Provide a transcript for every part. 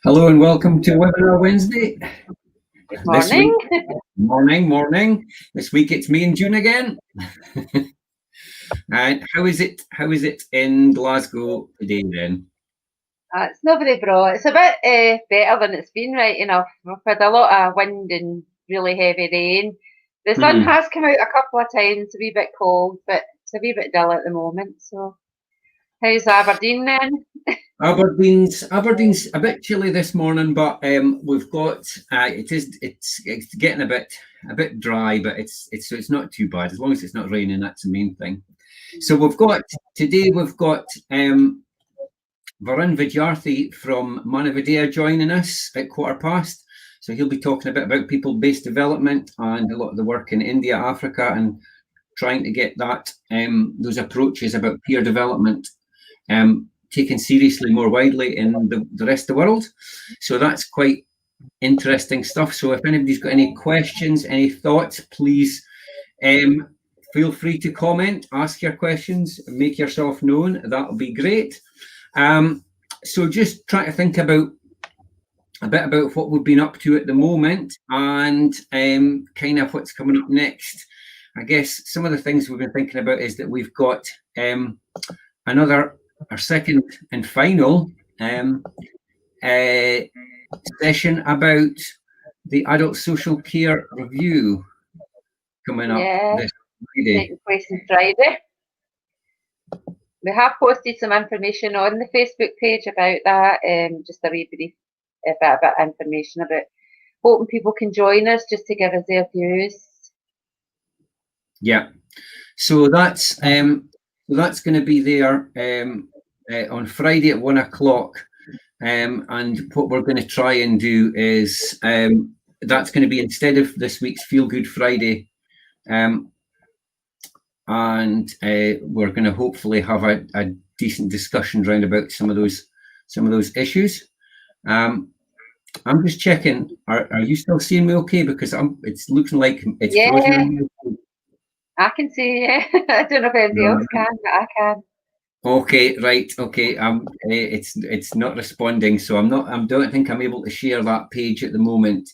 Hello and welcome to Webinar Wednesday. This Morning. week, morning. This week it's me and June again. And how is it in Glasgow today then? It's not very broad. It's a bit better than it's been, right enough. We've had a lot of wind and really heavy rain. The sun has come out a couple of times, a wee bit cold, but it's a wee bit dull at the moment. So how's Aberdeen then? Aberdeen's a bit chilly this morning, but we've got it's getting a bit dry, but it's not too bad as long as it's not raining. That's the main thing. So we've got Varun Vidyarthi from Manavidea joining us at 1:15. So he'll be talking a bit about people-based development and a lot of the work in India, Africa, and trying to get that those approaches about peer development taken seriously more widely in the rest of the world. So that's quite interesting stuff. So if anybody's got any questions, any thoughts, please feel free to comment, ask your questions, make yourself known. That'll be great. So just try to think about a bit about what we've been up to at the moment and kind of what's coming up next. I guess some of the things we've been thinking about is that we've got our second and final session about the Adult Social Care Review coming up this Friday. Taking place on Friday. We have posted some information on the Facebook page about that, just a wee brief bit of information about hoping people can join us just to give us their views. Yeah, so that's going to be there on Friday at 1:00, and what we're going to try and do is that's going to be instead of this week's Feel Good Friday, and we're going to hopefully have a decent discussion round about some of those issues. I'm just checking. Are you still seeing me okay? Because it's looking like it's frozen. I can see you. I don't know if anybody else can, but I can. Okay, right. Okay. It's not responding, so I don't think I'm able to share that page at the moment.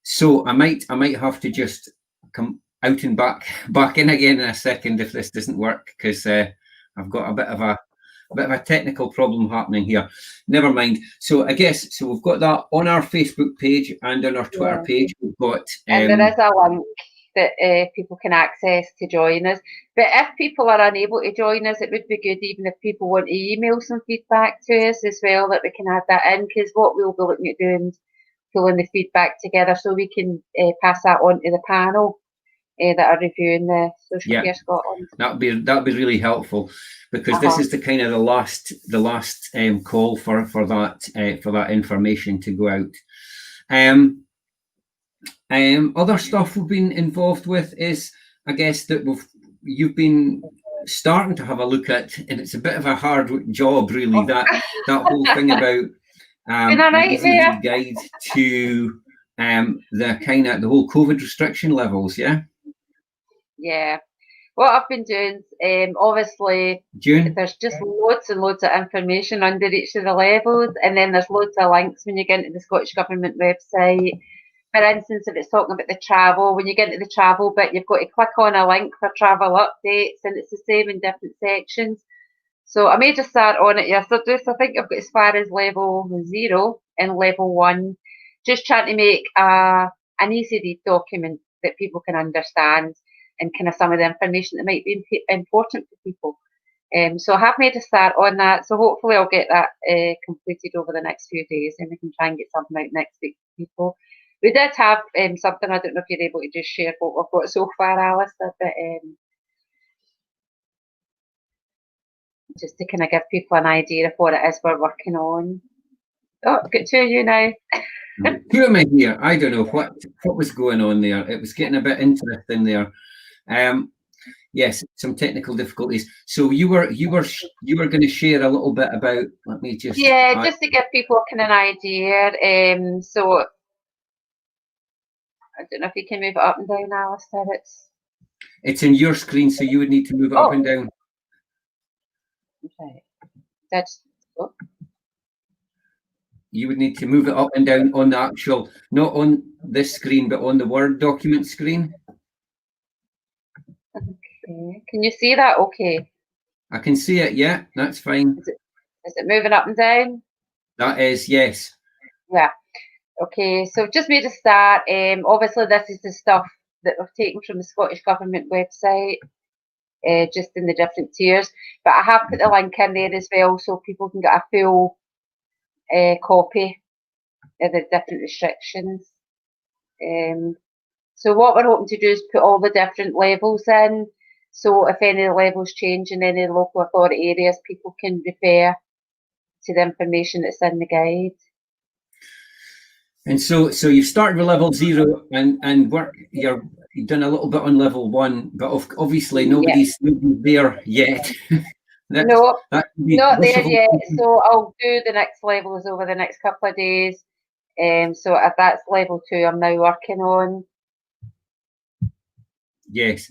So I might have to just come out and back in again in a second if this doesn't work, because I've got a bit of a technical problem happening here. Never mind. So I guess we've got that on our Facebook page and on our Twitter page. We've got and there is a link that people can access to join us. But if people are unable to join us, it would be good even if people want to email some feedback to us as well, that we can add that in, because what we'll be looking at doing is pulling the feedback together so we can pass that on to the panel that are reviewing the Social Care Scotland. That'd be really helpful, because this is the kind of the last call for that information to go out. Other stuff we've been involved with is, I guess, that you've been starting to have a look at, and it's a bit of a hard job really, that whole thing about a guide to the whole COVID restriction levels. Yeah. What I've been doing, obviously, June, there's just loads and loads of information under each of the levels, and then there's loads of links when you get into the Scottish Government website. For instance, if it's talking about the travel, when you get into the travel bit, you've got to click on a link for travel updates, and it's the same in different sections. So I may just start on it yesterday. So I think I've got as far as level 0 and level 1, just trying to make an easy read document that people can understand, and kind of some of the information that might be important for people. So I have made a start on that. So hopefully I'll get that completed over the next few days, and we can try and get something out next week for people. We did have something, I don't know if you're able to just share what we've got so far, Alistair, but just to kind of give people an idea of what it is we're working on. Oh, got two of you now. Who am I here? I don't know what was going on there. It was getting a bit interesting there. Yes, some technical difficulties. So you were going to share a little bit about. Let me just. Yeah, just to give people kind of an idea. So I don't know if you can move it up and down, Alistair. It's in your screen, so you would need to move it up and down. Okay. That's. you would need to move it up and down on the actual, not on this screen, but on the Word document screen. Okay. Can you see that? Okay. I can see it. Yeah, that's fine. Is it moving up and down? That is, yes. Yeah. Okay. So just made a start. Obviously, this is the stuff that we've taken from the Scottish Government website, just in the different tiers. But I have put the link in there as well, so people can get a full copy of the different restrictions. So what we're hoping to do is put all the different levels in. So if any of the levels change in any local authority areas, people can refer to the information that's in the guide. And so you've started with level 0 and you've done a little bit on level 1, but obviously nobody's there yet. No, not there yet. So I'll do the next levels over the next couple of days. So if that's level 2, I'm now working on. Yes.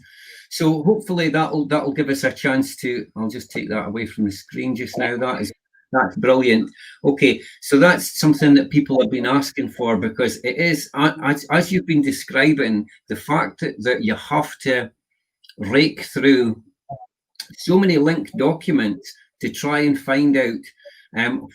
So hopefully that'll give us a chance to. I'll just take that away from the screen just now. That's brilliant. Okay, so that's something that people have been asking for, because it is, as you've been describing, the fact that you have to rake through so many linked documents to try and find out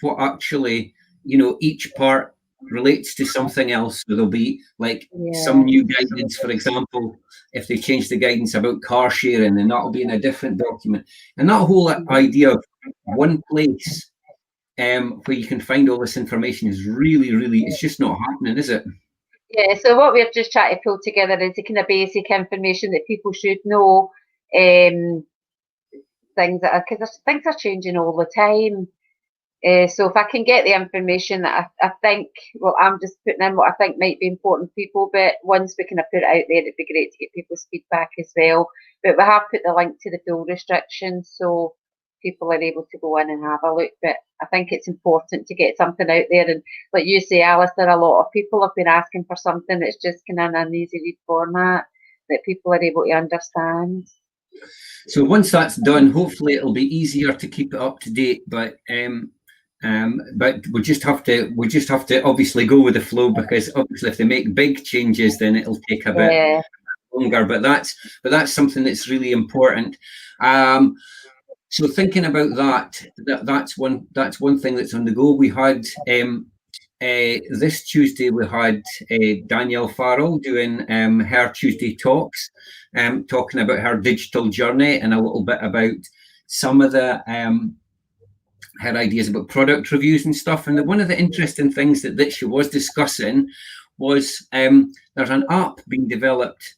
what actually, each part relates to something else. So there'll be like some new guidance, for example, if they change the guidance about car sharing, then that'll be in a different document. And that whole idea of one place where you can find all this information is really, it's just not happening, is it? Yeah, so what we're just trying to pull together is the kind of basic information that people should know. Things because things are changing all the time. So if I can get the information that I think, well, I'm just putting in what I think might be important for people, but once we kind of put it out there, it'd be great to get people's feedback as well. But we have put the link to the full restrictions, so people are able to go in and have a look. But I think it's important to get something out there. And like you say, Alistair, a lot of people have been asking for something that's just kind of in an easy read format that people are able to understand. So once that's done, hopefully it'll be easier to keep it up to date. But we just have to obviously go with the flow, because obviously if they make big changes, then it'll take a bit longer. But that's something that's really important. So thinking about that's one thing that's on the go. We had this Tuesday we had Danielle Farrell doing her Tuesday talks, talking about her digital journey and a little bit about some of the her ideas about product reviews and stuff. And one of the interesting things that she was discussing was there's an app being developed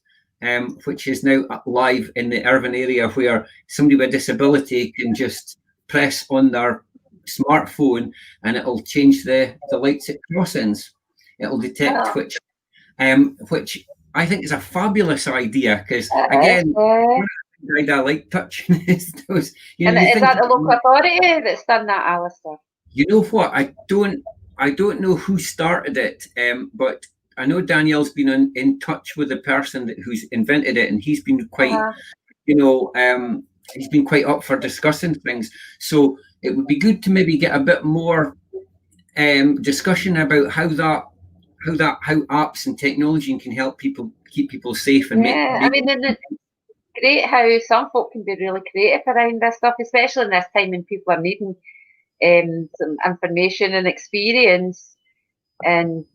which is now live in the Irvine area, where somebody with a disability can just press on their smartphone and it'll change the lights at crossings. It'll detect which I think is a fabulous idea, because again, I like touching those. And is that the local authority that's done that, Alistair? You know what? I don't know who started it, but I know Danielle's been in touch with the person who's invented it, and he's been quite, he's been quite up for discussing things. So it would be good to maybe get a bit more discussion about how apps and technology can help people keep people safe and make. I mean, it's great how some folk can be really creative around this stuff, especially in this time when people are needing some information and experience, and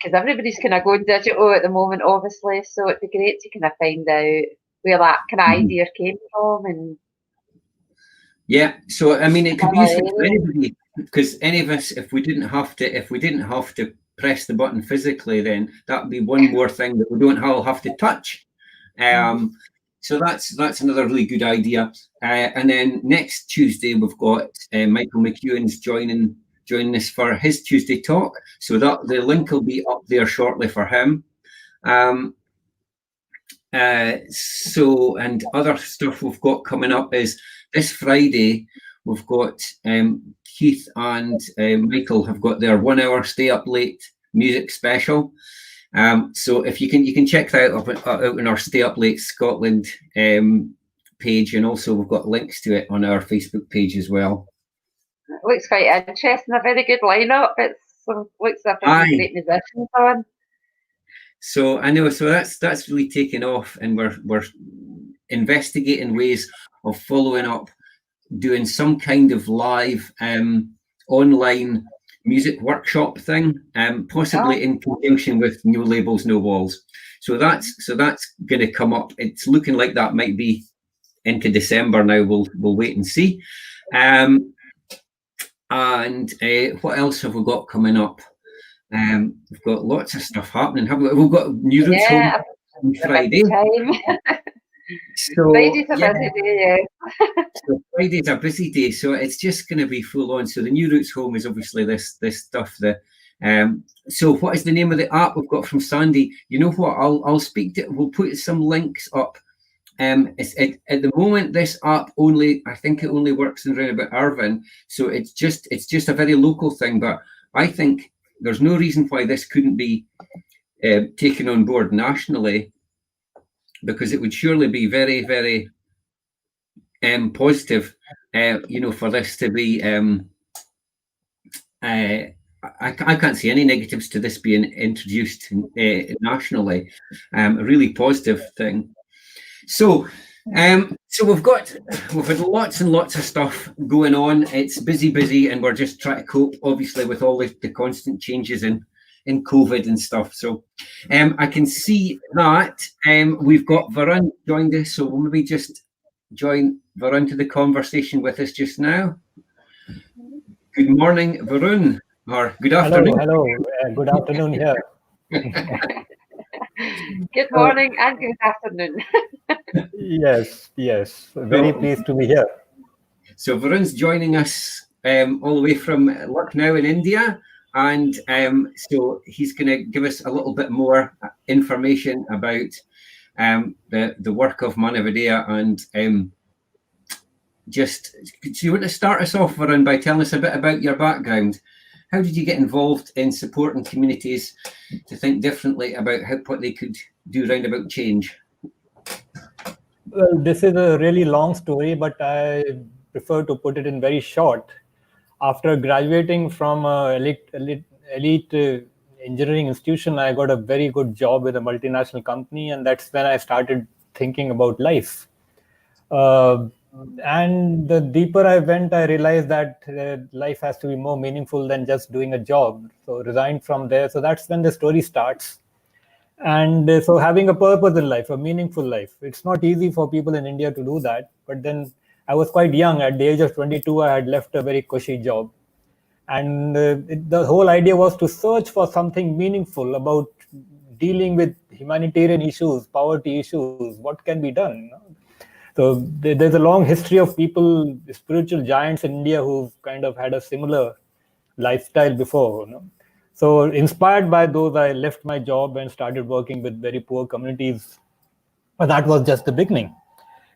because everybody's kind of going digital at the moment, obviously. So it'd be great to kind of find out where that kind of idea came from. And so I mean, it could be useful for anybody, because any of us, if we didn't have to press the button physically, then that would be one more thing that we don't all have to touch. So that's another really good idea. And then next Tuesday we've got Michael McEwen's joining us for his Tuesday talk. So that the link will be up there shortly for him. So, and other stuff we've got coming up is this Friday we've got Keith and Michael have got their 1 hour stay up late music special. So if you can check that out on our Stay Up Late Scotland page, and also we've got links to it on our Facebook page as well. It looks quite interesting, a very good lineup. It's So looks like a Aye. great musician, Varun. So I know. So that's really taken off, and we're investigating ways of following up, doing some kind of live online music workshop thing, possibly in conjunction with No Labels, No Walls. So that's going to come up. It's looking like that might be into December now. We'll wait and see. And what else have we got coming up? We've got lots of stuff happening. We've got New Roots Home on Friday. So, Friday's a busy day, So Friday's a busy day, so it's just going to be full on. So the New Roots Home is obviously this stuff. So what is the name of the app we've got from Sandy? You know what? I'll speak to. We'll put some links up. At the moment, this app I think it only works in around about Irvine, so it's just a very local thing. But I think there's no reason why this couldn't be taken on board nationally, because it would surely be very, very positive, for this to be. I can't see any negatives to this being introduced nationally. A really positive thing. So we've had lots and lots of stuff going on. It's busy, and we're just trying to cope, obviously, with all the constant changes in COVID and stuff. So I can see that we've got Varun joined us, so we'll maybe just join Varun to the conversation with us just now. Good morning, Varun, or good afternoon. Hello. Good afternoon here. Good morning and good afternoon. Yes. Very pleased to be here. So Varun's joining us all the way from Lucknow in India, and so he's going to give us a little bit more information about the work of Manavidya. And do you want to start us off, Varun, by telling us a bit about your background? How did you get involved in supporting communities to think differently about what they could do round about change? Well, this is a really long story, but I prefer to put it in very short. After graduating from an elite engineering institution, I got a very good job with a multinational company, and that's when I started thinking about life. And the deeper I went, I realized that life has to be more meaningful than just doing a job. So resigned from there. So that's when the story starts. And so having a purpose in life, a meaningful life, it's not easy for people in India to do that. But then I was quite young. At the age of 22, I had left a very cushy job. And the whole idea was to search for something meaningful about dealing with humanitarian issues, poverty issues, what can be done. So there's a long history of people, spiritual giants in India who've kind of had a similar lifestyle before. So inspired by those, I left my job and started working with very poor communities. But that was just the beginning.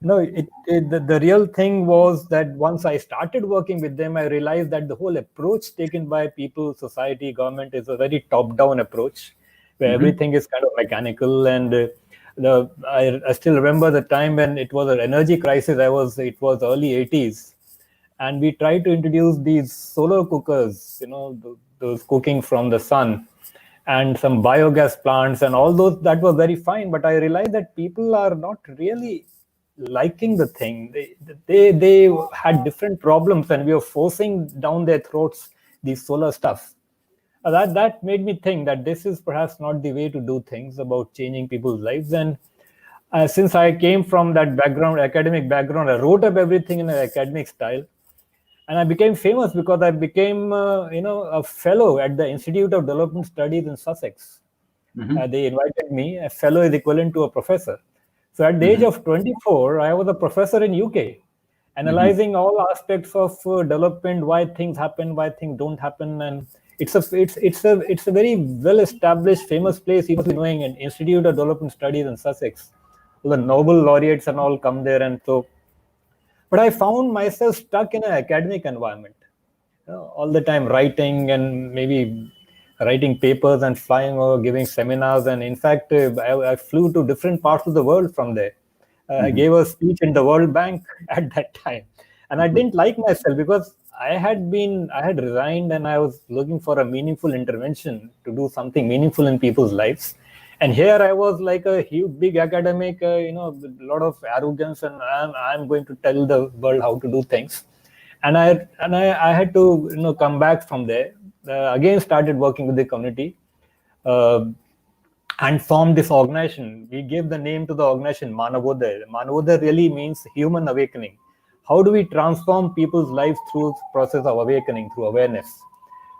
The real thing was that once I started working with them, I realized that the whole approach taken by people, society, government is a very top-down approach, where everything is kind of mechanical. And I still remember the time when it was an energy crisis. It was early 80s, and we tried to introduce these solar cookers, those cooking from the sun, and some biogas plants and all those. That was very fine, but I realized that people are not really liking the thing. They had different problems, and we were forcing down their throats these solar stuff. That made me think that this is perhaps not the way to do things about changing people's lives. And since I came from that background, academic background, I wrote up everything in an academic style. And I became famous because I became, a fellow at the Institute of Development Studies in Sussex. They invited me. A fellow is equivalent to a professor. So at the age of 24, I was a professor in UK, analyzing all aspects of development, why things happen, why things don't happen. And it's a very well-established, famous place. You must be knowing, an Institute of Development Studies in Sussex. The Nobel laureates and all come there. And so, but I found myself stuck in an academic environment, all the time writing and maybe writing papers and flying over, giving seminars. And in fact, I flew to different parts of the world from there. I gave a speech in the World Bank at that time. And I didn't like myself because I had resigned and I was looking for a meaningful intervention to do something meaningful in people's lives. And here I was like a huge, big academic, with a lot of arrogance, and I'm going to tell the world how to do things. And I had to come back from there. Again, started working with the community. And formed this organization. We gave the name to the organization Manavodaya. Manavodaya really means human awakening. How do we transform people's lives through the process of awakening, through awareness?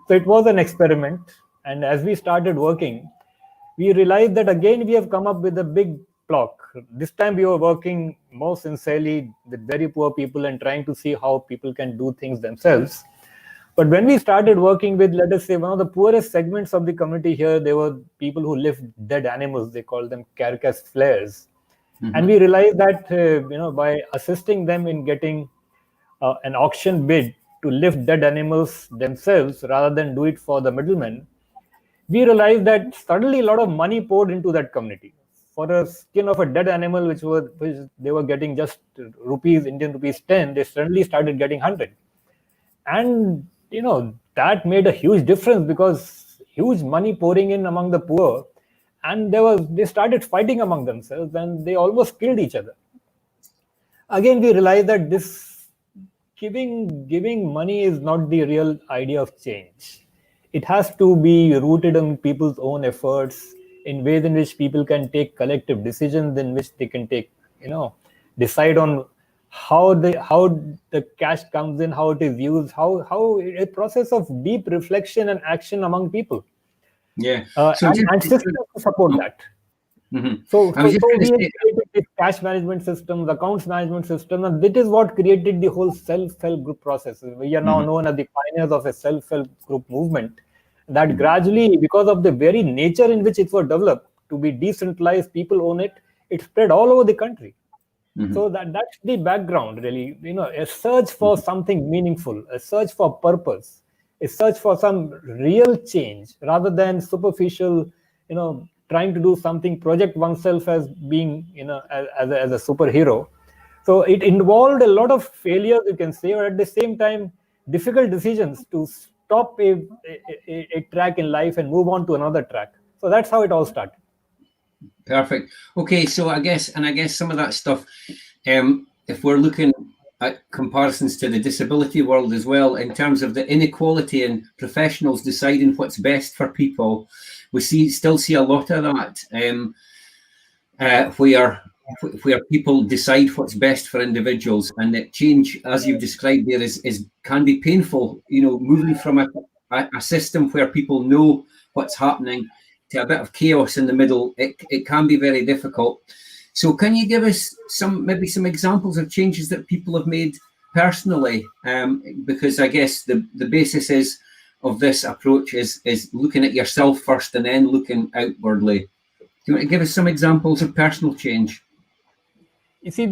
So it was an experiment. And as we started working, we realized that again we have come up with a big block. This time we were working more sincerely with very poor people and trying to see how people can do things themselves. But when we started working with, let us say, one of the poorest segments of the community here, there were people who lift dead animals. They call them carcass flayers. Mm-hmm. And we realized that, by assisting them in getting an auction bid to lift dead animals themselves rather than do it for the middlemen, we realized that suddenly a lot of money poured into that community. For a skin of a dead animal, which they were getting just Indian rupees 10, they suddenly started getting 100. And that made a huge difference because huge money pouring in among the poor, and they started fighting among themselves and they almost killed each other. Again, we realized that this giving money is not the real idea of change. It has to be rooted in people's own efforts, in ways in which people can take collective decisions, in which they can decide on how the cash comes in, how it is used, how a process of deep reflection and action among people. Yeah. And systems to support that. Mm-hmm. So we created this cash management system, the accounts management system, and this is what created the whole self-help group process. We are now known as the pioneers of a self-help group movement that gradually, because of the very nature in which it was developed to be decentralized, people own it, it spread all over the country. Mm-hmm. So that's the background, really. A search for something meaningful, a search for purpose, a search for some real change rather than superficial, trying to do something, project oneself as being, as a superhero. So it involved a lot of failures, you can say, or at the same time, difficult decisions to stop a track in life and move on to another track. So that's how it all started. Perfect. Okay, so I guess some of that stuff, if we're looking at comparisons to the disability world as well, in terms of the inequality in professionals deciding what's best for people, we still see a lot of that, where people decide what's best for individuals, and that change, as you've described there, can be painful. Moving from a system where people know what's happening to a bit of chaos in the middle, it can be very difficult. So can you give us some examples of changes that people have made personally? Because I guess the basis of this approach is looking at yourself first and then looking outwardly. Do you want to give us some examples of personal change? You see,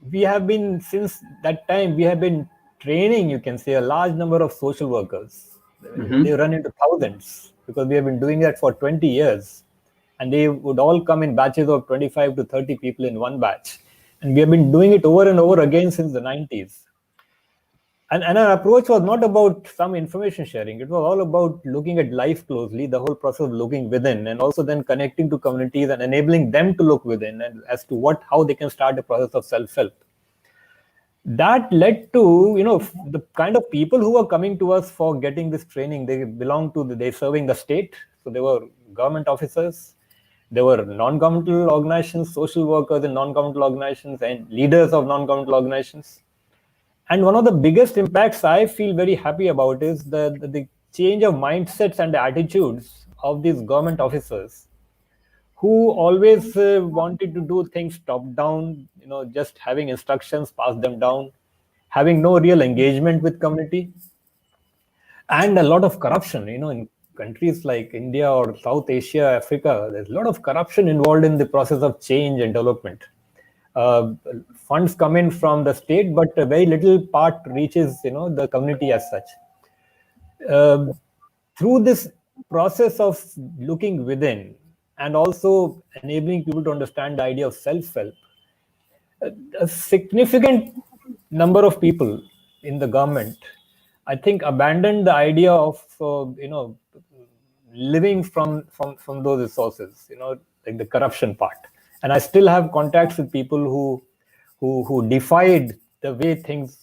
we have been, since that time, we have been training, you can say, a large number of social workers. Mm-hmm. They run into thousands because we have been doing that for 20 years. And they would all come in batches of 25 to 30 people in one batch. And we have been doing it over and over again since the 90s. And our approach was not about some information sharing. It was all about looking at life closely, the whole process of looking within, and also then connecting to communities and enabling them to look within and as to how they can start the process of self-help. That led to, the kind of people who were coming to us for getting this training. They're serving the state. So they were government officers. There were non-governmental organizations, social workers in non-governmental organizations, and leaders of non-governmental organizations. And one of the biggest impacts I feel very happy about is the change of mindsets and attitudes of these government officers who always wanted to do things top-down, just having instructions, pass them down, having no real engagement with community, and a lot of corruption, in countries like India or South Asia, Africa, there's a lot of corruption involved in the process of change and development. Funds come in from the state, but a very little part reaches, the community as such. Through this process of looking within and also enabling people to understand the idea of self-help, a significant number of people in the government, I think, abandoned the idea of living from those resources, like the corruption part. And I still have contacts with people who defied the way things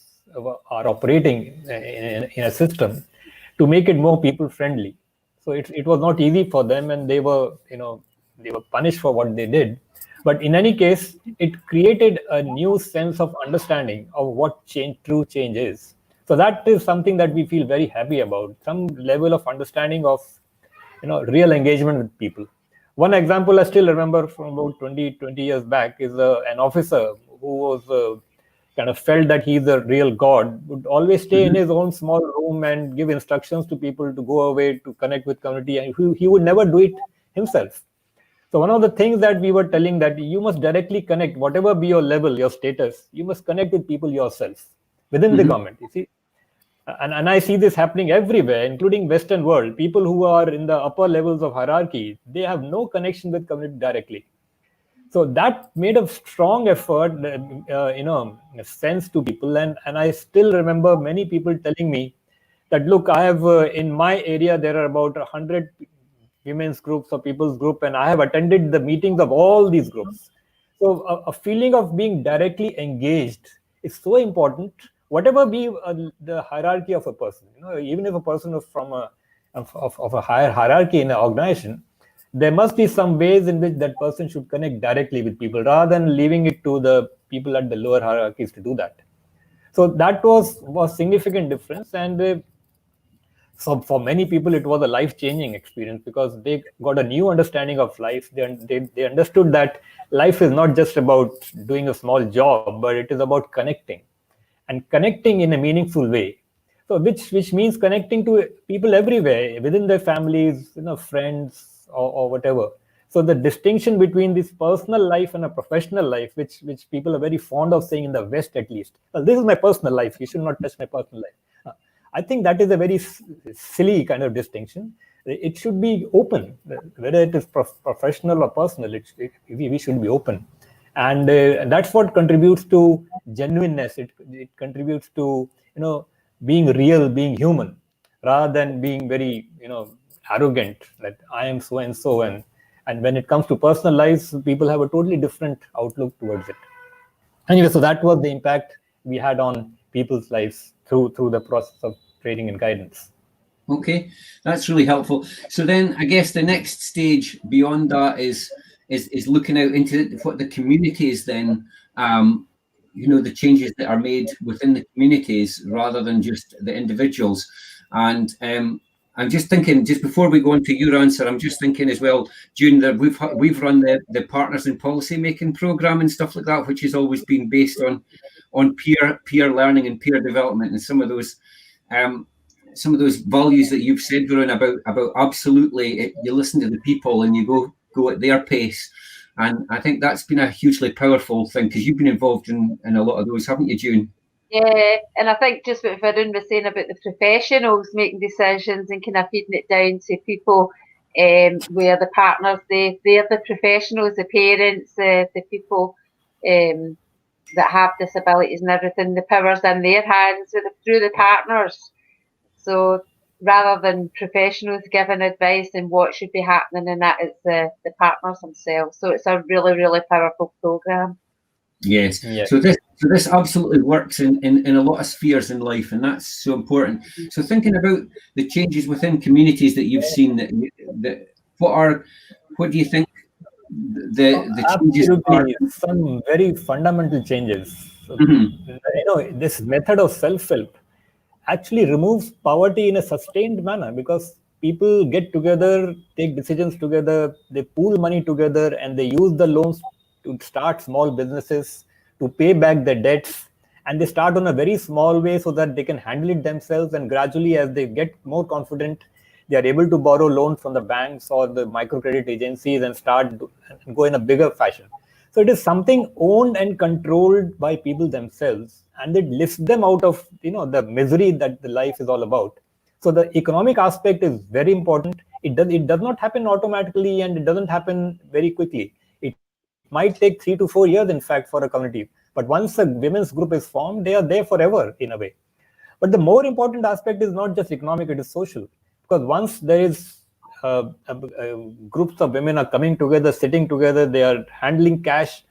are operating in a system to make it more people friendly. So it was not easy for them, and they were punished for what they did. But in any case, it created a new sense of understanding of what true change is. So that is something that we feel very happy about, some level of understanding of real engagement with people. One example I still remember from about 20 years back is an officer who was kind of felt that he's a real god, would always stay in his own small room and give instructions to people to go away to connect with community, and he would never do it himself. So one of the things that we were telling, that you must directly connect, whatever be your level, your status, you must connect with people yourself within the government. You see, and I see this happening everywhere, including Western world. People who are in the upper levels of hierarchy, they have no connection with community directly. So that made a strong effort, sense to people. And I still remember many people telling me that, look, I have in my area, there are about 100 women's groups or people's group, and I have attended the meetings of all these groups. So a feeling of being directly engaged is so important, whatever be the hierarchy of a person. Even if a person is from of a higher hierarchy in an organization, there must be some ways in which that person should connect directly with people, rather than leaving it to the people at the lower hierarchies to do that. So that was significant difference. And so for many people, it was a life-changing experience, because they got a new understanding of life. They understood that life is not just about doing a small job, but it is about connecting, and connecting in a meaningful way. So which means connecting to people everywhere within their families, friends, or whatever. So the distinction between this personal life and a professional life, which people are very fond of saying in the West, at least, well, this is my personal life, you should not touch my personal life. I think that is a very silly kind of distinction. It should be open, whether it is professional or personal. We should be open, and that's what contributes to genuineness. It contributes to being real, being human, rather than being very arrogant that I am so and so. And when it comes to personal lives, people have a totally different outlook towards it. Anyway, so that was the impact we had on people's lives through the process of training and guidance. Okay, that's really helpful. So then I guess the next stage beyond that is looking out into what the communities then, the changes that are made within the communities rather than just the individuals. And I'm just thinking, just before we go into your answer, I'm just thinking as well, June, that we've run the Partners in Policy Making program and stuff like that, which has always been based on peer learning and peer development, and some of those values that you've said, Varun, about absolutely, you listen to the people and you go at their pace. And I think that's been a hugely powerful thing, because you've been involved in a lot of those, haven't you, June? Yeah, and I think just what Varun was saying about the professionals making decisions and kind of feeding it down to people, where the partners, they're the professionals, the parents, the people that have disabilities and everything, the power's in their hands through the partners. So rather than professionals giving advice and what should be happening in that, it's the partners themselves. So it's a really, really powerful programme. Yes. So this absolutely works in a lot of spheres in life, and that's so important. So thinking about the changes within communities that you've seen, what do you think the changes are? Some very fundamental changes. So, this method of self-help actually removes poverty in a sustained manner, because people get together, take decisions together, they pool money together, and they use the loans to start small businesses, to pay back their debts, and they start on a very small way so that they can handle it themselves. And gradually, as they get more confident, they are able to borrow loans from the banks or the microcredit agencies and go in a bigger fashion. So it is something owned and controlled by people themselves, and it lifts them out of the misery that the life is all about. So the economic aspect is very important. It does not happen automatically, and it doesn't happen very quickly. It might take 3 to 4 years, in fact, for a community. But once a women's group is formed, they are there forever in a way. But the more important aspect is not just economic, it is social. Because once there is groups of women are coming together, sitting together, they are handling cash,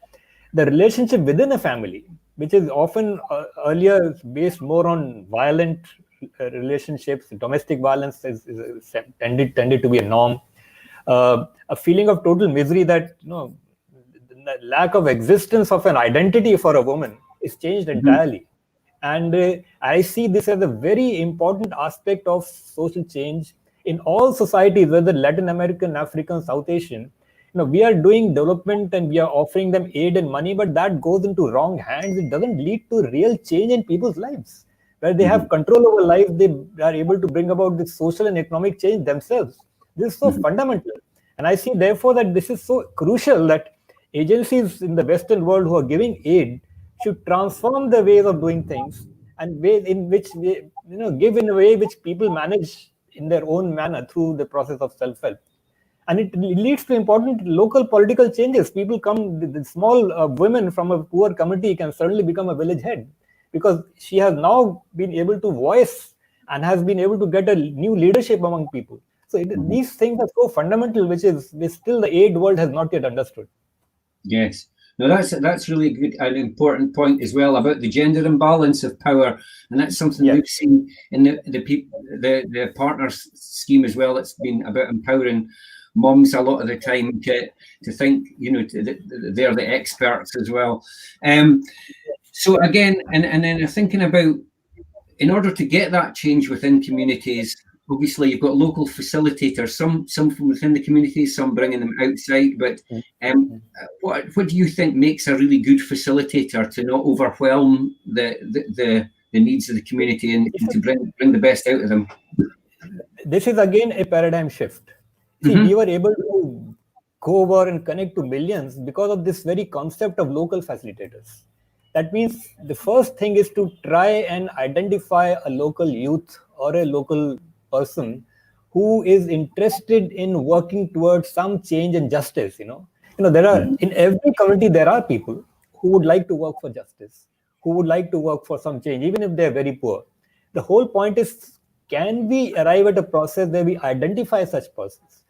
the relationship within a family, which is often earlier based more on violent relationships, domestic violence is tended to be a norm. A feeling of total misery that, the lack of existence of an identity for a woman is changed entirely. And I see this as a very important aspect of social change in all societies, whether Latin American, African, South Asian. We are doing development and we are offering them aid and money, but that goes into wrong hands. It doesn't lead to real change in people's lives. Where they have control over life, they are able to bring about this social and economic change themselves. This is so fundamental. And I see, therefore, that this is so crucial that agencies in the Western world who are giving aid should transform the ways of doing things and ways in which we, give in a way which people manage in their own manner through the process of self-help. And it leads to important local political changes. People come, the small women from a poor community can suddenly become a village head because she has now been able to voice and has been able to get a new leadership among people. So these things are so fundamental, which still the aid world has not yet understood. Yes. No, that's really good, an important point as well about the gender imbalance of power, and that's something we've seen in the partners scheme as well. It's been about empowering moms a lot of the time to think, they're the experts as well. So again, and then thinking about, in order to get that change within communities, obviously you've got local facilitators, some from within the communities, some bringing them outside. But what do you think makes a really good facilitator to not overwhelm the needs of the community and to bring the best out of them? This is again a paradigm shift. See, we were able to go over and connect to millions because of this very concept of local facilitators. That means the first thing is to try and identify a local youth or a local person who is interested in working towards some change and justice. There are in every community there are people who would like to work for justice, who would like to work for some change, even if they're very poor. The whole point is, can we arrive at a process where we identify such persons?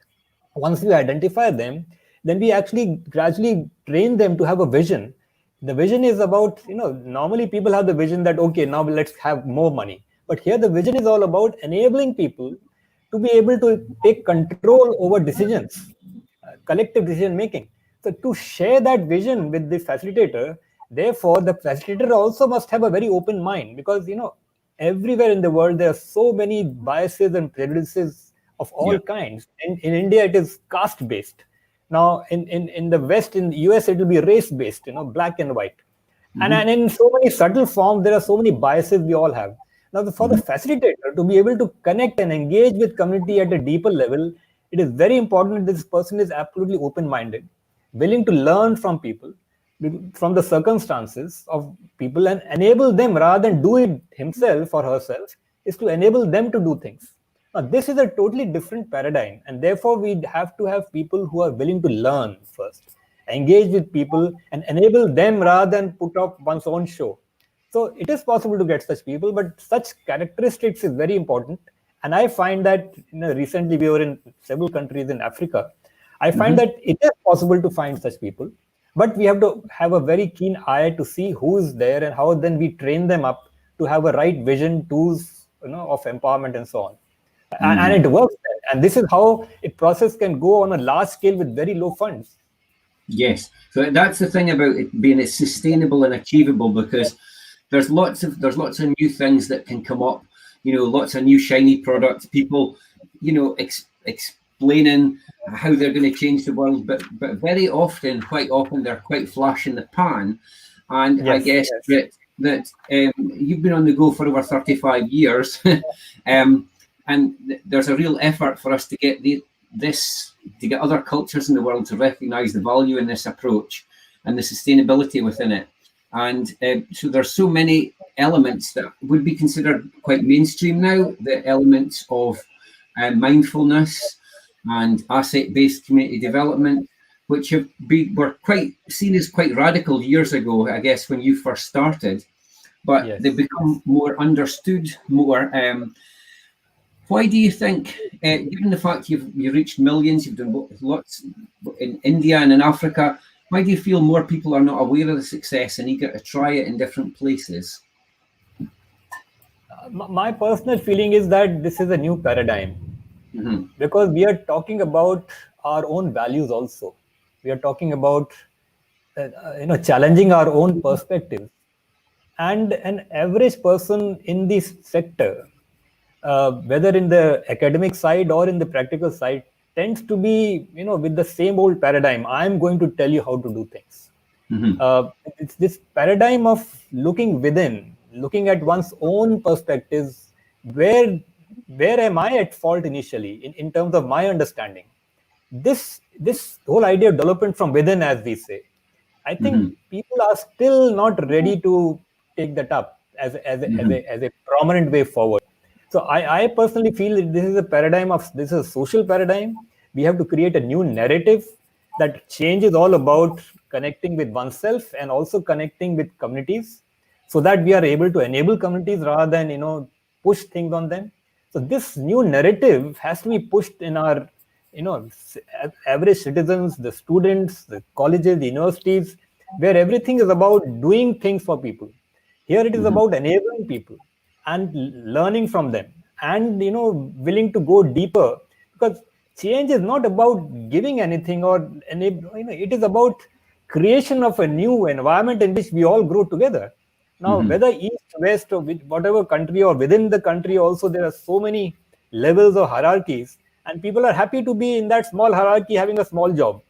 Once we identify them, then we actually gradually train them to have a vision. The vision is about, normally people have the vision that, okay, now let's have more money. But here the vision is all about enabling people to be able to take control over decisions, collective decision making. So to share that vision with the facilitator, therefore the facilitator also must have a very open mind, because, everywhere in the world there are so many biases and prejudices of all kinds. In India, it is caste-based. Now, in the West, in the US, it will be race-based, black and white. And in so many subtle forms, there are so many biases we all have. Now, for the facilitator to be able to connect and engage with community at a deeper level, it is very important that this person is absolutely open-minded, willing to learn from people, from the circumstances of people, and enable them, rather than do it himself or herself, is to enable them to do things. Now, this is a totally different paradigm, and therefore we have to have people who are willing to learn first, engage with people, and enable them rather than put up one's own show. So it is possible to get such people, but such characteristics is very important. And I find that recently we were in several countries in Africa. I find that it is possible to find such people, but we have to have a very keen eye to see who is there and how then we train them up to have a right vision, tools, of empowerment and so on. And it works. And this is how a process can go on a large scale with very low funds. Yes. So that's the thing about it being sustainable and achievable, because there's lots of new things that can come up, lots of new shiny products, people, explaining how they're going to change the world, but very often, quite often, they're quite flash in the pan. And I guess that you've been on the go for over 35 years. And there's a real effort for us to get other cultures in the world to recognize the value in this approach and the sustainability within it. And so there's so many elements that would be considered quite mainstream now, the elements of mindfulness and asset-based community development, which were quite seen as quite radical years ago, I guess, when you first started, but Yes. they've become more understood, more. Why do you think, given the fact you've reached millions, you've done lots in India and in Africa, why do you feel more people are not aware of the success and eager to try it in different places? My personal feeling is that this is a new paradigm, because we are talking about our own values also. We are talking about challenging our own perspectives, and an average person in this sector, whether in the academic side or in the practical side, tends to be with the same old paradigm. I'm going to tell you how to do things. It's this paradigm of looking within, looking at one's own perspectives. Where am I at fault initially in terms of my understanding? This whole idea of development from within, as we say, I think people are still not ready to take that up as a prominent way forward. So I personally feel that this is a social paradigm. We have to create a new narrative. That change is all about connecting with oneself and also connecting with communities, so that we are able to enable communities rather than push things on them. So this new narrative has to be pushed in our average citizens, the students, the colleges, the universities, where everything is about doing things for people. Here it is about enabling people and learning from them, and willing to go deeper, because change is not about giving anything or it is about creation of a new environment in which we all grow together. Now, whether east, west, or whatever country, or within the country also, there are so many levels of hierarchies, and people are happy to be in that small hierarchy having a small job.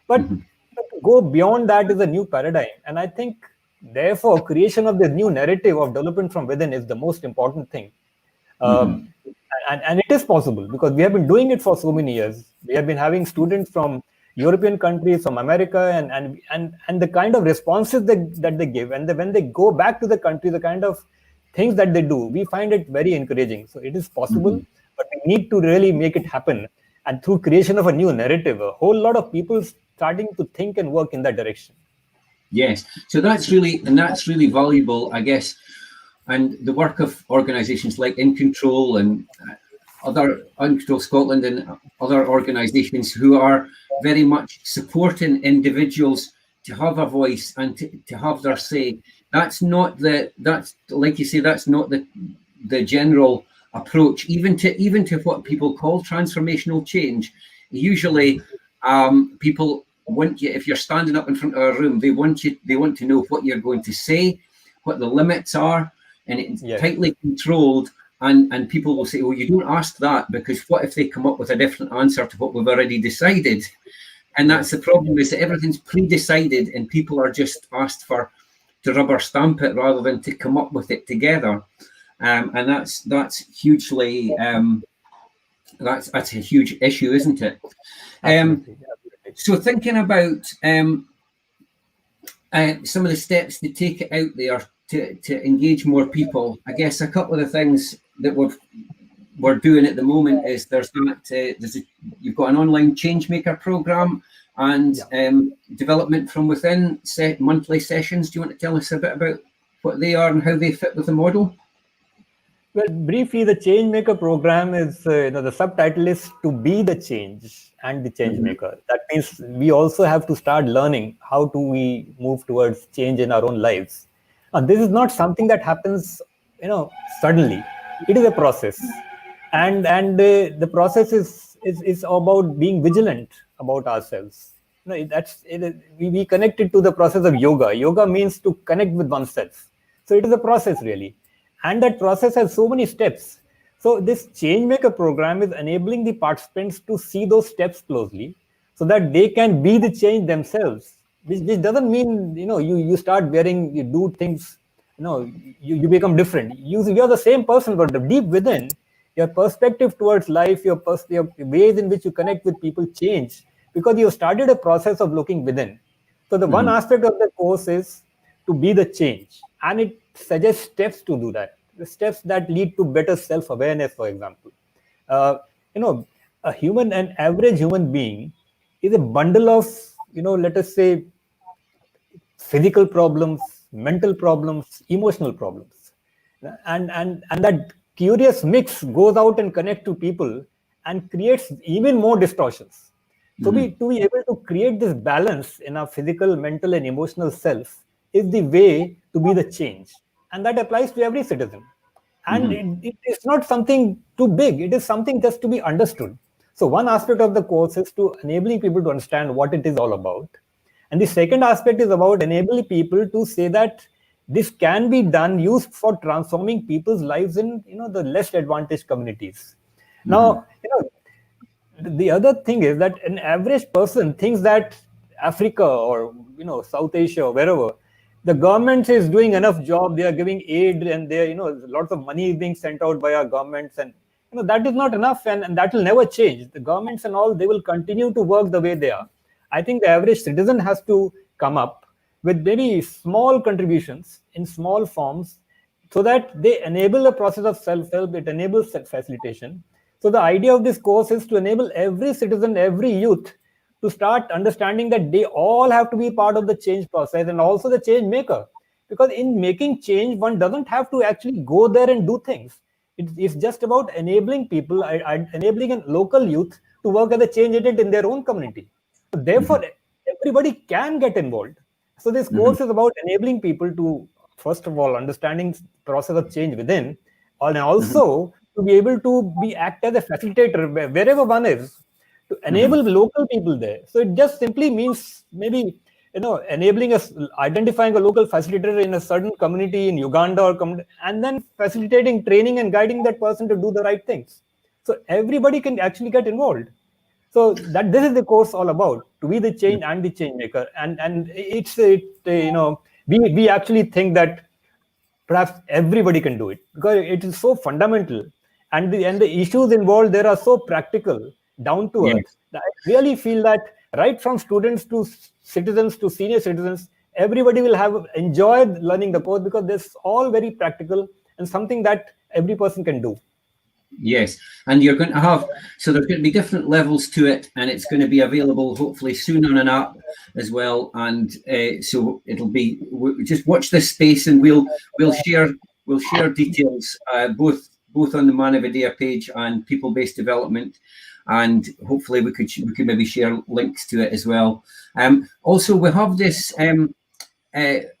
But to go beyond that is a new paradigm. And I think, therefore, creation of this new narrative of development from within is the most important thing. And it is possible, because we have been doing it for so many years. We have been having students from European countries, from America, and the kind of responses that they give, and when they go back to the country, the kind of things that they do, we find it very encouraging. So it is possible, but we need to really make it happen. And through creation of a new narrative, a whole lot of people starting to think and work in that direction. Yes, so that's really valuable, I guess. And the work of organisations like In Control and other Uncontrol Scotland and other organisations who are very much supporting individuals to have a voice and to have their say. That's like you say, that's not the general approach, even to what people call transformational change. Usually, people want you, if you're standing up in front of a room, they want to know what you're going to say, what the limits are, and it's tightly controlled. And people will say, well, you don't ask that, because what if they come up with a different answer to what we've already decided? And that's the problem, is that everything's pre-decided and people are just asked to rubber stamp it rather than to come up with it together. And that's hugely, that's a huge issue, isn't it? So thinking about some of the steps to take it out there to engage more people, I guess a couple of the things that we're doing at the moment is you've got an online changemaker program and development from within monthly sessions. Do you want to tell us a bit about what they are and how they fit with the model? Well, briefly, the Changemaker program is, the subtitle is to be the change and the change maker. That means we also have to start learning how do we move towards change in our own lives. This is not something that happens, suddenly. It is a process, and the process is about being vigilant about ourselves. We connect it to the process of yoga. Yoga means to connect with oneself. So it is a process, really. And that process has so many steps. So this Changemaker program is enabling the participants to see those steps closely, so that they can be the change themselves. Which doesn't mean you start you do things, you become different. You're the same person, but deep within, your perspective towards life, your ways in which you connect with people change, because you started a process of looking within. So the one aspect of the course is to be the change, and it suggests steps to do that. The steps that lead to better self-awareness, for example. An average human being is a bundle of let us say, physical problems, mental problems, emotional problems. And that curious mix goes out and connect to people and creates even more distortions. So to be able to create this balance in our physical, mental, and emotional self is the way to be the change. And that applies to every citizen. And it is not something too big. It is something just to be understood. So one aspect of the course is to enabling people to understand what it is all about. And the second aspect is about enabling people to say that this can be done, used for transforming people's lives in the less advantaged communities. Now, the other thing is that an average person thinks that Africa or South Asia or wherever, the government is doing enough job, they are giving aid, and there lots of money is being sent out by our governments, and that is not enough, and that will never change. The governments and all, they will continue to work the way they are. I think the average citizen has to come up with maybe small contributions in small forms so that they enable the process of self-help, it enables facilitation. So the idea of this course is to enable every citizen, every youth to start understanding that they all have to be part of the change process and also the change maker. Because in making change, one doesn't have to actually go there and do things. It's just about enabling people, enabling a local youth to work as a change agent in their own community. Therefore, everybody can get involved. So this course is about enabling people to, first of all, understanding the process of change within, and also to be able to act as a facilitator wherever one is, to enable local people there. So it just simply means maybe enabling us, identifying a local facilitator in a certain community in Uganda and then facilitating training and guiding that person to do the right things. So everybody can actually get involved. So this is the course all about, to be the change and the change maker. And we actually think that perhaps everybody can do it because it is so fundamental, and the issues involved there are so practical, down to earth. I really feel that right from students to citizens to senior citizens, everybody will have enjoyed learning the course because this is all very practical and something that every person can do. Yes, and you're going to have, so there's going to be different levels to it, and it's going to be available hopefully soon on an app as well. And so it'll be, just watch this space, and we'll share details both on the Manavidea page and people-based development, and hopefully we could maybe share links to it as well. Also, we have this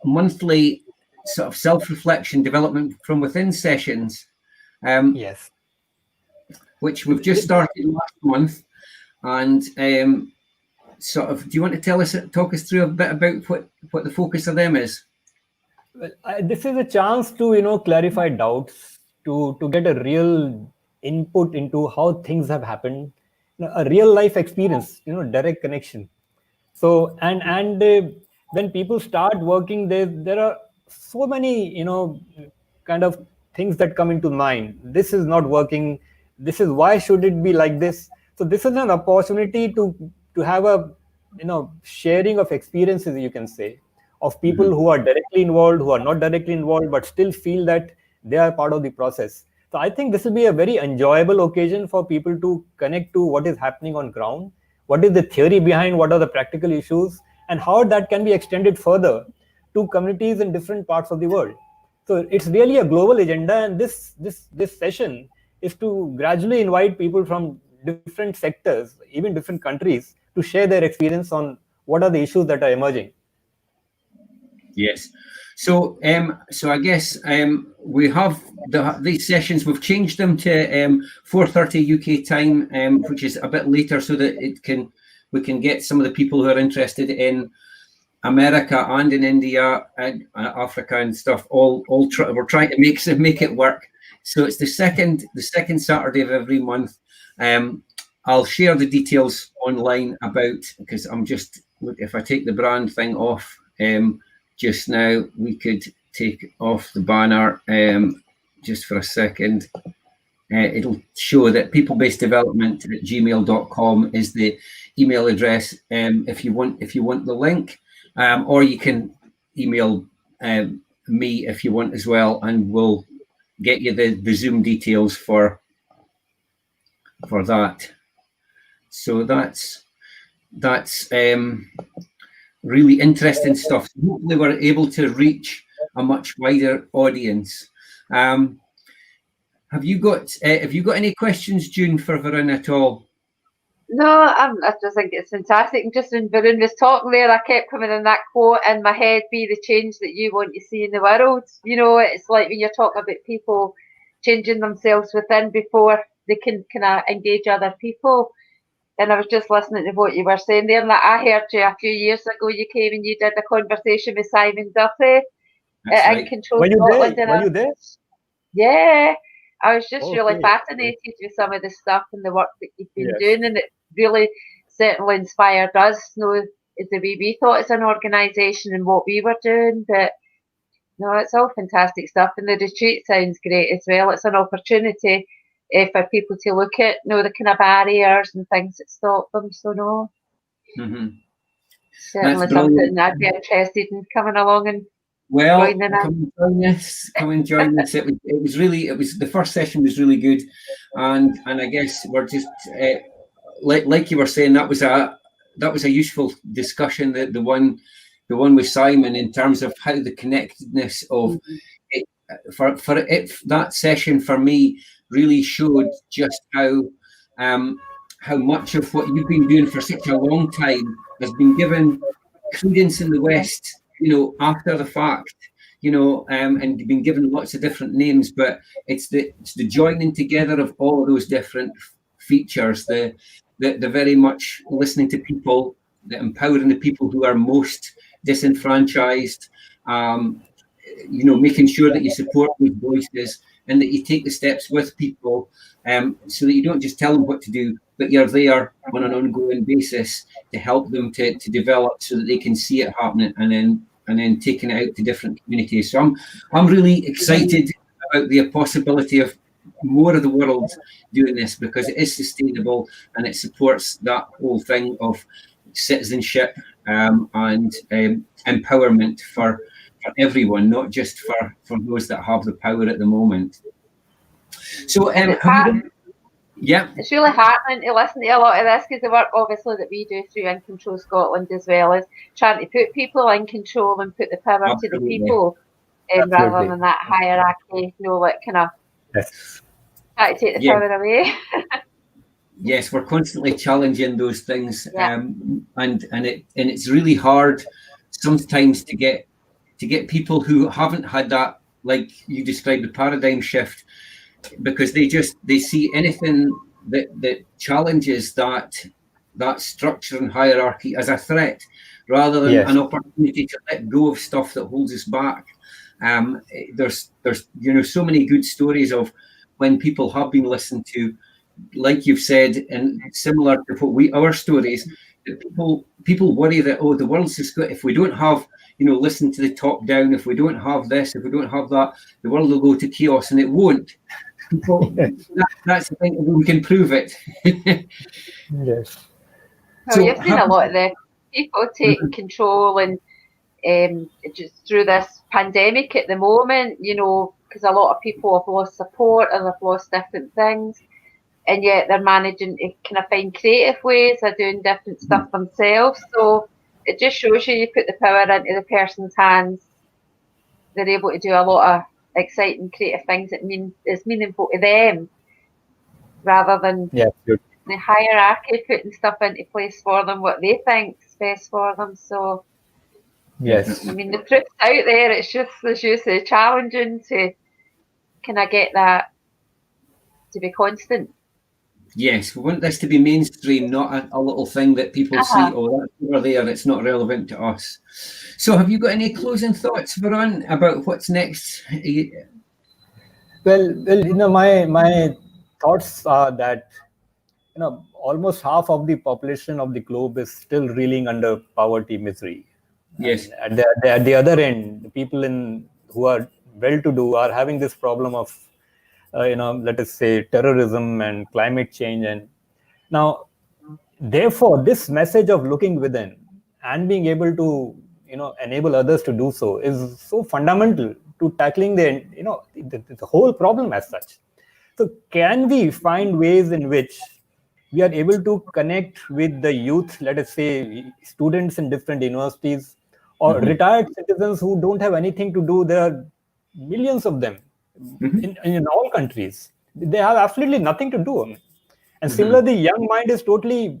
monthly sort of self-reflection development from within sessions. Yes. Which we've just started last month, and sort of, do you want to talk us through a bit about what the focus of them is? Well, this is a chance to clarify doubts, to get a real input into how things have happened, a real life experience, direct connection. So and when people start working, there are so many kind of things that come into mind. This is not working. This is why should it be like this? So this is an opportunity to have a sharing of experiences, you can say, of people who are directly involved, who are not directly involved, but still feel that they are part of the process. So I think this will be a very enjoyable occasion for people to connect to what is happening on ground, what is the theory behind, what are the practical issues, and how that can be extended further to communities in different parts of the world. So it's really a global agenda, and this session is to gradually invite people from different sectors, even different countries, to share their experience on what are the issues that are emerging. Yes. So I guess we have these sessions. We've changed them to 4:30 UK time, which is a bit later, so that we can get some of the people who are interested in America and in India and Africa and stuff. We're trying to make it work. So it's the second Saturday of every month. I'll share the details online because I'm just, if I take the brand thing off just now, we could take off the banner just for a second. It'll show that peoplebaseddevelopment@gmail.com is the email address if you want the link, or you can email me if you want as well, and we'll get you the Zoom details for that. So that's that's really interesting stuff. Hopefully we're able to reach a much wider audience. Have you got any questions, June, for Varun at all? No, I just think it's fantastic. And just when Varun was talking there, I kept coming in that quote in my head: "Be the change that you want to see in the world." You know, it's like when you're talking about people changing themselves within before they can kind of engage other people. And I was just listening to what you were saying there, and like I heard you a few years ago. You came and you did a conversation with Simon Duffy That's at right. Control Were you Scotland. there? Were you there? Yeah, I was just really Okay. fascinated with some of the stuff and the work that you've been Yes. doing, and it really certainly inspired us. You know, the way we thought as an organisation and what we were doing. But no, it's all fantastic stuff, and the retreat sounds great as well. It's an opportunity for people to look at, you know, the kind of barriers and things that stop them. So no, certainly something I'd be interested in coming along and joining in. Come and join us. It was the first session was really good, and I guess we're just like you were saying, that was a useful discussion, the one with Simon, in terms of how the connectedness of it, that session for me really showed just how much of what you've been doing for such a long time has been given credence in the West, you know, after the fact, you know, and been given lots of different names, but it's the joining together of all of those different features, the very much listening to people, the empowering the people who are most disenfranchised, you know, making sure that you support those voices and that you take the steps with people, so that you don't just tell them what to do, but you're there on an ongoing basis to help them to develop so that they can see it happening and then taking it out to different communities. So I'm really excited about the possibility of more of the world doing this, because it is sustainable and it supports that whole thing of citizenship and empowerment for everyone, not just for those that have the power at the moment. So it's really heartening to listen to a lot of this, because the work obviously that we do through In Control Scotland as well is trying to put people in control and put the power to the people, rather than that hierarchy, you know, like kind of try to take the power away. Yes, we're constantly challenging those things, and it's really hard sometimes to get people who haven't had that, like you described, the paradigm shift, because they see anything that challenges that structure and hierarchy as a threat, rather than an opportunity to let go of stuff that holds us back. There's you know, so many good stories of when people have been listened to, like you've said, and similar to what our stories, that people worry that, oh, the world's just got, if we don't have, you know, listen to the top down, if we don't have this, if we don't have that, the world will go to chaos, and it won't. People, that's the thing, we can prove it. Yes. Well, you've seen a lot of the people taking control, and just through this pandemic at the moment, you know, because a lot of people have lost support and have lost different things, and yet they're managing to kind of find creative ways of doing different stuff themselves. So it just shows you put the power into the person's hands, they're able to do a lot of exciting creative things that is meaningful to them, rather than the hierarchy putting stuff into place for them, what they think is best for them. So I mean, the proof's out there. It's just, as you say, challenging to kind of get that to be constant. Yes, we want this to be mainstream, not a little thing that people see, oh, that's over there, it's not relevant to us. So have you got any closing thoughts, Varun, about what's next? Well, you know, my thoughts are that, you know, almost half of the population of the globe is still reeling under poverty, misery. Yes. And at the other end, the people who are well-to-do are having this problem of, you know, let us say, terrorism and climate change. And now, therefore, this message of looking within and being able to, you know, enable others to do so is so fundamental to tackling the whole problem as such. So can we find ways in which we are able to connect with the youth, let us say students in different universities or retired citizens who don't have anything to do. There are millions of them in all countries. They have absolutely nothing to do. And similarly, young mind is totally,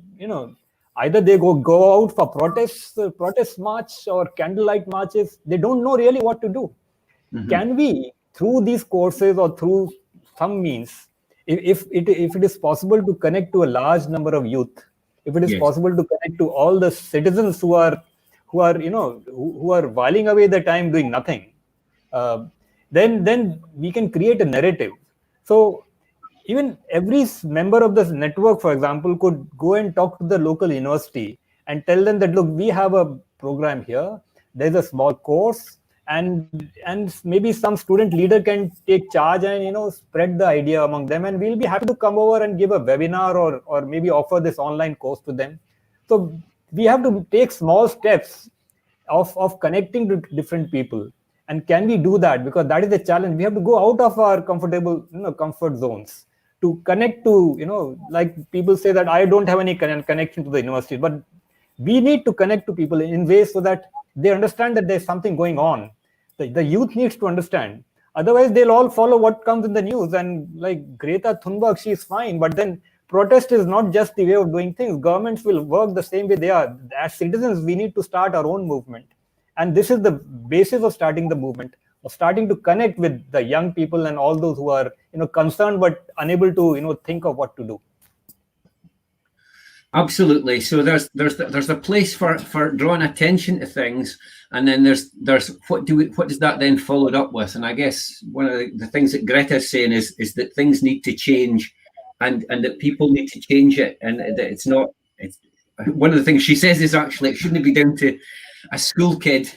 either they go out for protest march or candlelight marches. They don't know really what to do. Can we, through these courses or through some means, if it is possible to connect to a large number of youth, if it is possible to connect to all the citizens who are whiling away their time doing nothing, then we can create a narrative. So even every member of this network, for example, could go and talk to the local university and tell them that, look, we have a program here. There's a small course, and maybe some student leader can take charge and spread the idea among them, and we'll be happy to come over and give a webinar or maybe offer this online course to them. So we have to take small steps of connecting to different people. And can we do that? Because that is the challenge. We have to go out of our comfort zones to connect to, like people say that I don't have any connection to the university, but we need to connect to people in ways so that they understand that there's something going on. The youth needs to understand. Otherwise, they'll all follow what comes in the news. And like Greta Thunberg, she's fine, but then protest is not just the way of doing things. Governments will work the same way they are. As citizens, we need to start our own movement. And this is the basis of starting the movement, of starting to connect with the young people and all those who are concerned but unable to think of what to do. Absolutely. So there's a place for drawing attention to things, and then there's what does that then followed up with? And I guess one of the things that Greta's saying is that things need to change, and that people need to change it, and that it's one of the things she says is actually it shouldn't be down to a school kid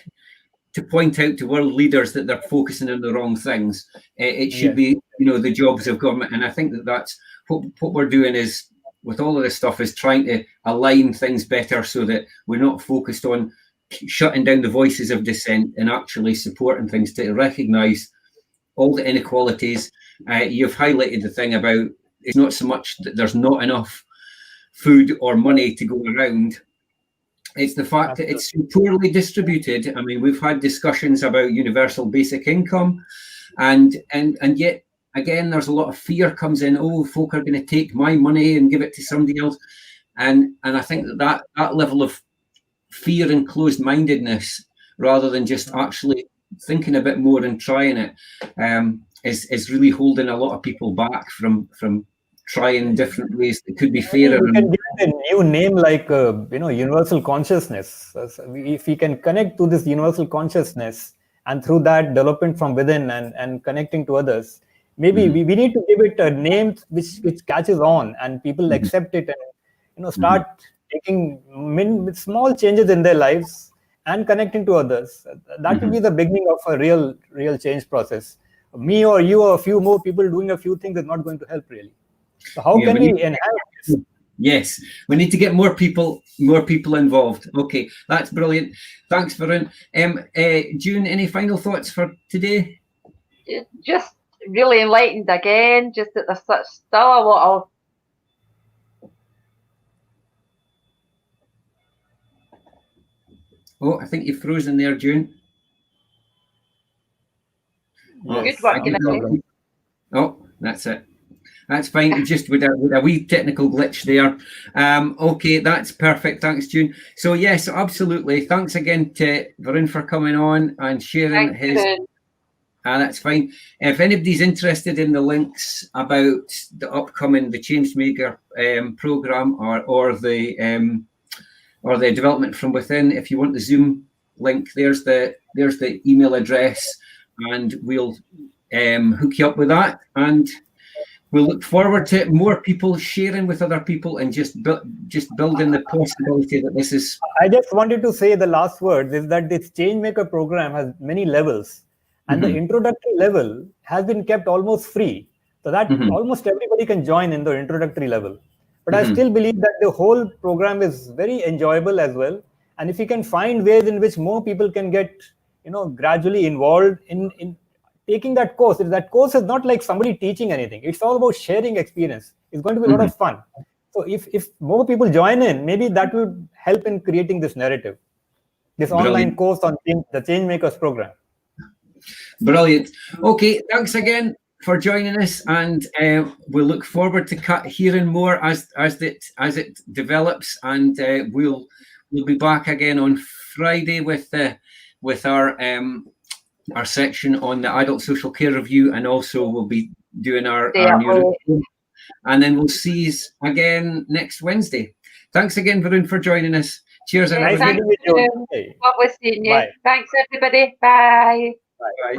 to point out to world leaders that they're focusing on the wrong things. It should be the jobs of government, and I think that's what we're doing is, with all of this stuff, is trying to align things better so that we're not focused on shutting down the voices of dissent and actually supporting things to recognise all the inequalities. You've highlighted the thing about it's not so much that there's not enough food or money to go around. It's the fact that it's poorly distributed. I mean, we've had discussions about universal basic income, and yet again, there's a lot of fear comes in. Oh, folk are going to take my money and give it to somebody else, and I think that level of fear and closed-mindedness, rather than just actually thinking a bit more and trying it, is really holding a lot of people back from trying different ways that could be fairer. We can give it a new name like universal consciousness. If we can connect to this universal consciousness, and through that development from within and connecting to others, maybe we need to give it a name which catches on and people accept it and start taking small changes in their lives and connecting to others. That will be the beginning of a real change process. Me or you or a few more people doing a few things is not going to help really. So how can we enhance this? Yes, we need to get more people involved. Okay, that's brilliant. Thanks, Varun. June, any final thoughts for today? Just really enlightened again, just that there's still a lot of I think you've frozen there, June. Good work. Oh, that's it. That's fine. Just with a wee technical glitch there. Okay, that's perfect. Thanks, June. So yes, absolutely. Thanks again to Varun for coming on and sharing his. That's fine. If anybody's interested in the links about the upcoming Changemaker program or the development from within, if you want the Zoom link, there's the email address, and we'll hook you up with that. And we'll look forward to more people sharing with other people and just building the possibility that this is. I just wanted to say the last words is that this Changemaker program has many levels, and the introductory level has been kept almost free, so that almost everybody can join in the introductory level. But I still believe that the whole program is very enjoyable as well. And if we can find ways in which more people can get, gradually involved in taking that course is not like somebody teaching anything. It's all about sharing experience. It's going to be a lot of fun. So if more people join in, maybe that would help in creating this narrative, this online course on the Changemakers program. Brilliant. Okay, thanks again for joining us, and we'll look forward to hearing more as it develops, and we'll be back again on Friday with our section on the adult social care review, and also we'll be doing our new review. And then we'll see you again next Wednesday. Thanks again, Varun, for joining us. Cheers, everybody. Nice meeting you. Lovely seeing you. Bye. Thanks, everybody. Bye. Bye.